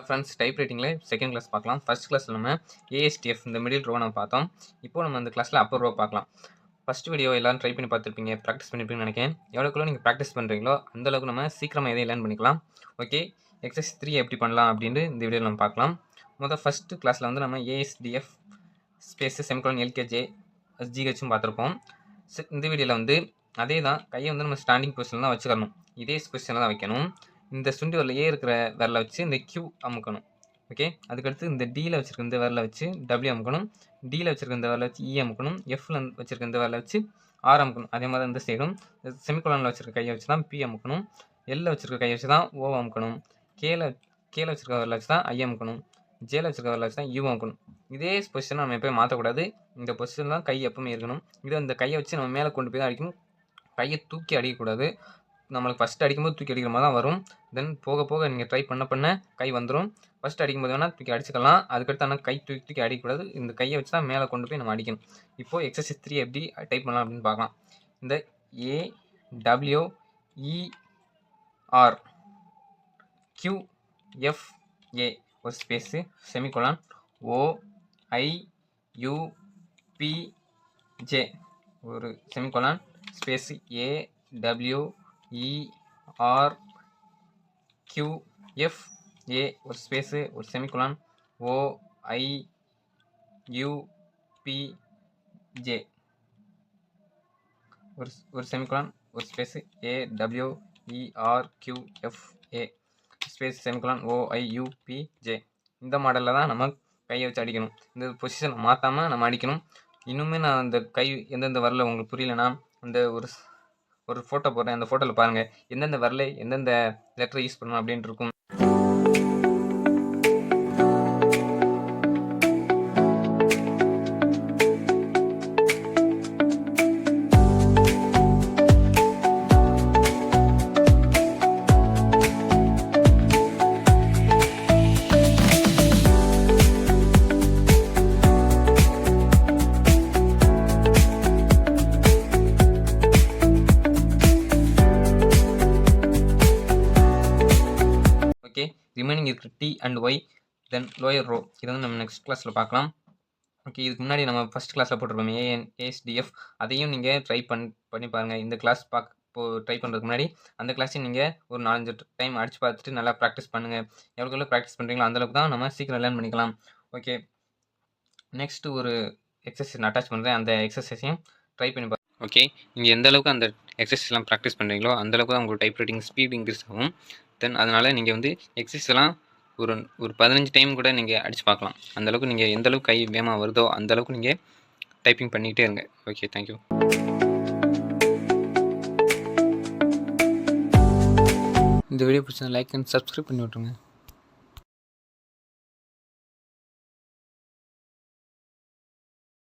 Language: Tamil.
ஃப்ரெண்ட்ஸ் டைப் ரைட்டிங்கில் செகண்ட் கிளாஸ் பார்க்கலாம். ஃபர்ஸ்ட் கிளாஸில் நம்ம ஏஎஸ்டிஎஃப் இந்த மிடில் ரோ நம்ம பார்த்தோம். இப்போ நம்ம இந்த கிளாஸில் அப்பர் ரோ பார்க்கலாம். ஃபஸ்ட் வீடியோ எல்லோரும் ட்ரை பண்ணி பார்த்துருப்பீங்க, ப்ராக்டிஸ் பண்ணியிருப்பீங்கன்னு நினைக்கிறேன். எவ்வளோக்குள்ள நீங்கள் ப்ராக்டிஸ் பண்ணுறீங்களோ அந்தளவுக்கு நம்ம சீக்கிரமாக எதையும் லேர்ன் பண்ணிக்கலாம். ஓகே, எக்ஸசைஸ் 3 எப்படி பண்ணலாம் அப்படின்ட்டு இந்த வீடியோவில் நம்ம பார்க்கலாம். ஃபஸ்ட்டு கிளாஸில் வந்து நம்ம ஏஎஸ்டிஎஃப் ஸ்பேஸு செமிகோலன் எல்கேஜே ஜிஹெச்சும் பார்த்துருப்போம். இந்த வீடியோவில் வந்து அதே தான், கையை வந்து நம்ம ஸ்டாண்டிங் பொசிஷனில் தான் வச்சுக்கணும். இதே பொசிஷனில் தான் வைக்கணும். இந்த சுண்டி வரல ஏ இருக்கிற விரலை வச்சு இந்த கியூ அமுக்கணும். ஓகே, அதுக்கடுத்து இந்த டியில் வச்சுருக்க இந்த விரலை வச்சு டபிள்யூ அமுக்கணும். டியில் வச்சுருக்க இந்த விரலை வச்சு இ அமுக்கணும். எஃப்ல வச்சுருக்க இந்த விரலை வச்சு ஆர் அமுக்கணும். அதே மாதிரி இந்த சைடும் செமிகோலனில் வச்சுருக்க கையை வச்சு தான் பி அமுக்கணும். எல்ல வச்சுருக்க கையை வச்சு தான் ஓ அமுக்கணும். கேல வச்சுருக்க விரலை வச்சு தான் ஐ அமுக்கணும். ஜேல வச்சுருக்க விரலை வச்சு தான் யூ அமுக்கணும். இதே பொசிஷனை நம்ம எப்போயும் மாற்றக்கூடாது. இந்த பொசிஷன் தான் கை எப்பவுமே இருக்கணும். இது அந்த கையை வச்சு நம்ம மேலே கொண்டு போய் தான் அடிக்கணும். கையை தூக்கி அடிக்கக்கூடாது. நம்மளுக்கு ஃபஸ்ட்டு அடிக்கும்போது தூக்கி அடிக்கிற மாதிரி தான் வரும். தென் போக போக நீங்கள் ட்ரை பண்ண கை வந்துடும். ஃபஸ்ட்டு அடிக்கும்போது வேணால் தூக்கி அடிச்சுக்கலாம். அதுக்கடுத்து ஆனால் கை தூக்கி அடிக்கக்கூடாது. இந்த கையை வச்சு தான் மேலே கொண்டு போய் நம்ம அடிக்கணும். இப்போது எக்ஸசைஸ் 3 எப்படி டைப் பண்ணலாம் அப்படின்னு பார்க்கலாம். இந்த AWER QFA ஒரு ஸ்பேஸு செமிகோலன் OIUPJ ஒரு செமிகோலன் ஸ்பேஸு AWERQFA ஒரு ஸ்பேஸு ஒரு செமிகோலன் OIUPJ ஒரு செமிகோலன் ஒரு space AWERQFA space semicolon OIUPJ. இந்த மாடலில் தான் நம்ம கையை வச்சு அடிக்கணும். இந்த பொசிஷனை மாற்றாமல் நம்ம அடிக்கணும். இன்னுமே நான் அந்த கை எந்தெந்த வரல உங்களுக்கு புரியலன்னா அந்த ஒரு ஃபோட்டோ போடுறேன். அந்த ஃபோட்டோவில் பாருங்கள் எந்தெந்த வரல எந்தெந்த லெட்டரை யூஸ் பண்ணணும் அப்படின்ட்டு இருக்கும். ஓகே, ரிமைனிங் இருக்கிற D and Y then lower row இதை வந்து நம்ம நெக்ஸ்ட் கிளாஸில் பார்க்கலாம். ஓகே, இதுக்கு முன்னாடி நம்ம ஃபஸ்ட் கிளாஸில் போட்டிருப்போம் ஏஎஸ்டிஎஃப், அதையும் நீங்கள் ட்ரை பண்ணி பாருங்கள். இந்த கிளாஸ் ட்ரை பண்ணுறதுக்கு முன்னாடி அந்த கிளாஸையும் நீங்கள் ஒரு 4-5 டைம் அடித்து பார்த்துட்டு நல்லா ப்ராக்டிஸ் பண்ணுங்கள். எவ்வளோ ப்ராக்டிஸ் பண்ணுறீங்களோ அந்தளவுக்கு தான் நம்ம சீக்கிரம் லேர்ன் பண்ணிக்கலாம். ஓகே, நெக்ஸ்ட்டு ஒரு எக்ஸசைஸ் நான் அட்டாச் பண்ணுறேன். அந்த எக்ஸசைஸையும் ட்ரை பண்ணி பாருங்கள். ஓகே, நீங்கள் எந்த அளவுக்கு அந்த எக்ஸசைஸ்லாம் ப்ராக்டிஸ் பண்ணுறீங்களோ அந்தளவுக்கு தான் உங்களுக்கு டைப் ரைட்டிங் ஸ்பீட் இன்க்ரீஸ் ஆகும். தென் அதனால் நீங்கள் வந்து எக்ஸசைஸ்லாம் ஒரு 15 டைம் கூட நீங்கள் அடித்து பார்க்கலாம். அந்தளவுக்கு நீங்கள் எந்தளவுக்கு கை வேகமாக வருதோ அந்தளவுக்கு நீங்கள் டைப்பிங் பண்ணிக்கிட்டே இருங்க. Okay, thank you. இந்த வீடியோ பிடிச்சா லைக் அண்ட் சப்ஸ்கிரைப் பண்ணி விட்ருங்க.